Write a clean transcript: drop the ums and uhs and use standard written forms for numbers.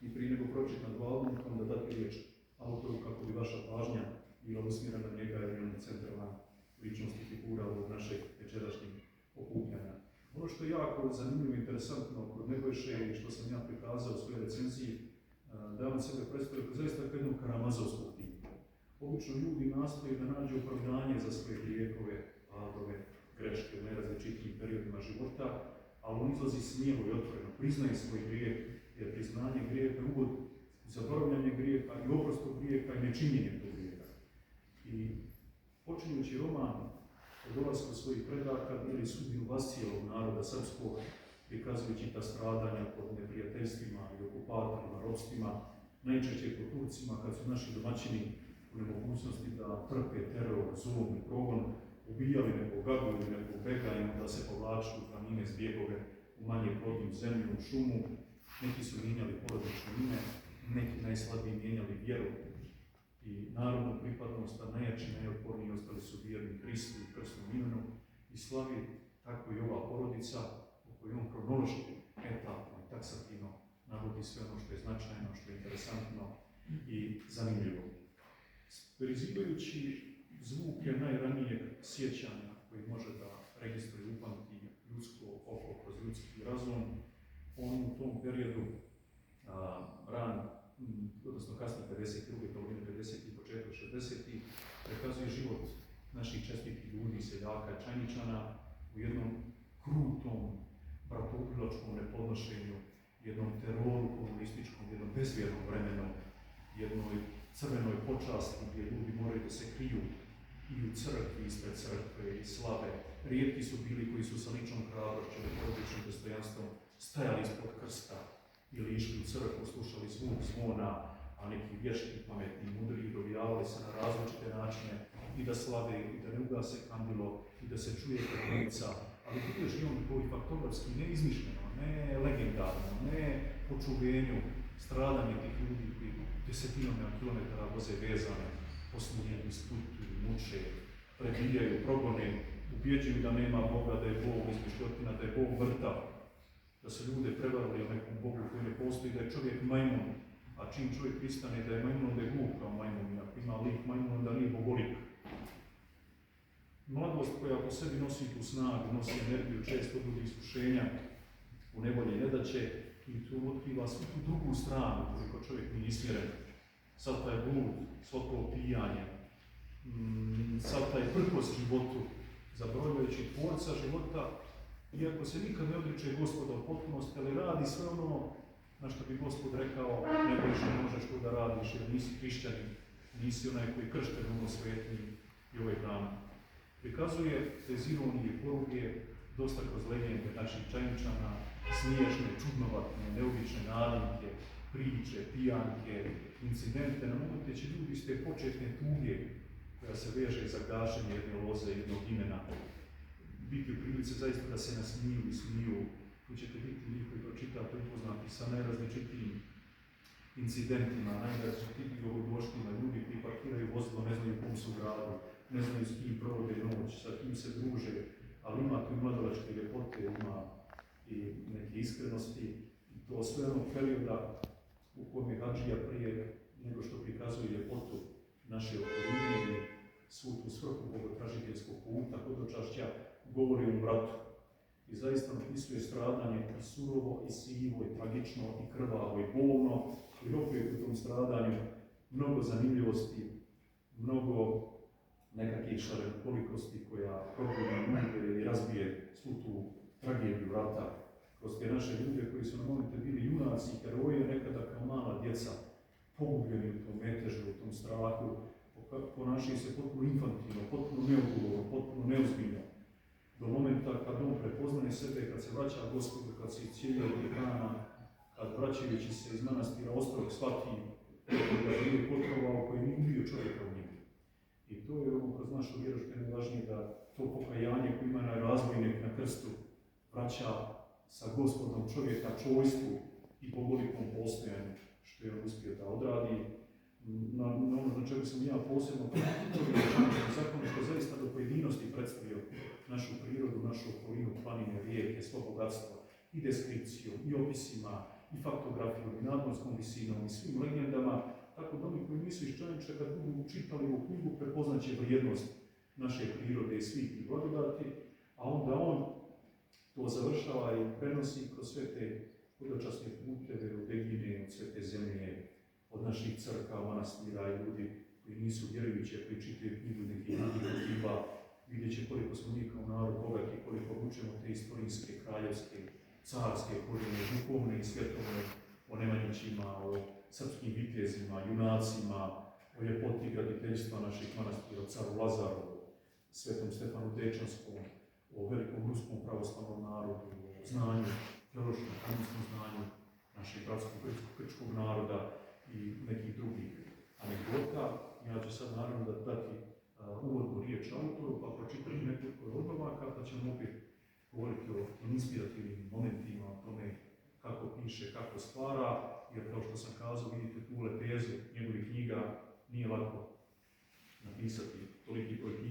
I prije nego pročitam dva odlomka, onda dati riječ autoru kako bi vaša pažnja bila usmjerena na njega jer je on centralan ličnosti figura ovog našeg večerašnjeg okupljanja. Ono što je jako zanimljivo i interesantno kod Nebojše i što sam ja prikazao u svojoj recenziji, da on sebe predstavlja kao zaista jednog karamazovskog tipa. Obično ljudi nastoje da nađu opravdanje za svoje grijehove, padove, greške u najrazličitijim periodima života, ali on izlazi smjelo i otvoreno, priznaje svoj grijeh, jer priznanje grijeha je uvod u zaboravljanje grijeha i oprost od grijeha i nečinjenje tog grijeha. I počinjući roman od dolaska svojih predaka bili sudbinu vascijelog naroda srpskog, prikazujući ta stradanja pod neprijateljstvima i okupatorima, ropstvima, najčešće pod Turcima, kad su naši domaćini u nemogućnosti da trpe teror, zulum i progon, ubijali nekog gagu ili nekog bega i onda se povlačili u planine zbjegove u manje plodnu zemlju, u šumu. Neki su mijenjali porodično ime, neki najslabiji mijenjali vjeru i narodnu pripadnost, a najjači, najotporniji ostali su vjerni Kristu i krstnom imenu i slavi, tako i ova porodica u kojoj on kronološki, etapno i taksativno navodi sve ono što je značajno, što je interesantno i zanimljivo. Prizivajući zvuke najranijeg sjećanja koji može da registruje i upamti ljudsko oko kroz ljudski razum, on u tom periodu odnosno kasnije 52. polovine 50. i početku 60. prikazuje život naših čestitih ljudi, seljaka i čajničana u jednom krutom, bratoubilačkom nepodnošenju, jednom teroru komunističkom, jednom bezvjernom vremenu, jednoj crvenoj počasti gdje ljudi moraju da se kriju i u crkvi, ispred crkve i slave. Rijetki su bili koji su sa ličnom hrabrošću i porodičnim dostojanstvom stajali ispod krsta ili išli u crkvu, slušali zvuk zvona, a neki vješti, pametni, mudri dovijavali se na različite načine i da slave, i da ne ugase kandilo, i da se čuje krvnica, ali to je živom koji faktografski ne izmišljeno, ne legendarno, ne po čuvenju, stradanje tih ljudi koji desetinama kilometara voze vezane, posmujeni, sputuju, muče, prebijaju, progone, ubjeđuju da nema Boga, da je Bog izmišljotina, da je Bog mrtav, da su ljude prevarili o nekom Bogu koji ne postoji, da je čovjek majmun, a čim čovjek pristane da je majmun, onda je glup kao majmun, i ako ima lik majmun, onda nije bogolik. Mladost koja po sebi nosi tu snagu, nosi energiju, često bude iskušenja u nevolji i nedaće, i tu otkriva svu tu drugu stranu, koliko čovjek nije ismjeren. Sad taj blud, svo to opijanje, sad taj prkos životu, zaboravljajući tvorca života, iako se nikad ne odriče Gospoda u potpunosti, ali radi sve ono na što bi Gospod rekao, ne možeš to da radiš jer nisi hrišćanin, nisi onaj koji kršten ono svetni i ovaj hram. Prikazuje bez ironije i poruge, dosta kroz legende naših čajničana, smiješne, čudnovatne, neobične nadimke, priče, pijanke, incidente, na momente će ljudi iz te početne tuge koja se veže za gašenje jedne loze, jednog imena, biti u prilici zaista da se nasmiju i smiju. Tu ćete biti njih koji pročitate upoznati sa najrazličitijim incidentima, najrazličitijim ovodoštima, ljudi koji parkiraju vozilo, ne znaju u kom su gradu, ne znaju s kim provode noć, sa kim se druže, ali ima tu i mladovačke ljepote, ima i neke iskrenosti. I to sve onog perioda u kojem je Hadžija prije nego što prikazuje ljepotu naše okoline i svu tu svrhu bogotražiteljskog puta, hodočašća, govori o mratu. I zaista napisuje stradanje i surovo, i sivo, i tragično, i krvavo, i bolno. I opet u tom stradanju mnogo zanimljivosti, mnogo nekakvih šarenkolikosti koja probuje ljude i razbije svu tu tragediju rata. Kroz te naše ljude koji su na momente bili junaci i heroji, nekada kao mala djeca, pogubljeni u tom metežu, u tom strahu, ponašaju se potpuno infantilno, potpuno neodgovorno, potpuno neozbiljno. Do momenta kad on prepoznaje sebe, kad se vraća Gospodu, kad se iscijelio od Irana, kad vraćajući se iz manastira Ostrog shvati da je bio potrovao koji nije ubio čovjeka u njemu. I to je ono kroz našu vjeru što je najvažnije, da to pokajanje koje ima razbojnik na krstu vraća sa Gospodom čovjeka čojstvu i bogolikom postojanju što je on uspio da odradi. Na ono na čemu sam ja posebno zakon što zaista do pojedinosti predstavio našu prirodu, našu okolinu, planine, rijeke, svo bogatstvo i deskripcijom, i opisima, i faktografijom, i nadmorskom visinom, i svim legendama, tako da oni koji nisu iz Čanjića, kad budu čitali ovu knjigu, prepoznaće vrijednost naše prirode i svih tih blagodati, a onda on to završava i prenosi kroz sve te hodočasne puteve od Egine, od sve te zemlje, od naših crkava, manastira i ljudi koji nisu vjerujući, koji čitaju knjigu nekih drugih motiva, vidjet će koliko smo mi kao narod bogati, koliko učemo te istorijske, kraljevske, carske korijene, duhovne i svjetovne, o Nemanjićima, o srpskim vitezima, junacima, o ljepoti graditeljstva naših manastira, o caru Lazaru, o svetom Stefanu Dečanskom, o velikom ruskom pravoslavnom narodu, o znanju, teološkom, kanonskom znanju našeg bratskog grčkog naroda i nekih drugih anegdota. Ja ću sad naravno dati uvodnu riječ autoru, pa pročitati nekoliko odlomaka, pa ćemo opet govoriti o inspirativnim momentima, o tome kako piše, kako stvara, jer kao što sam kazao, vidite tu lepezu njegovih knjiga, nije lako napisati toliki broj knjiga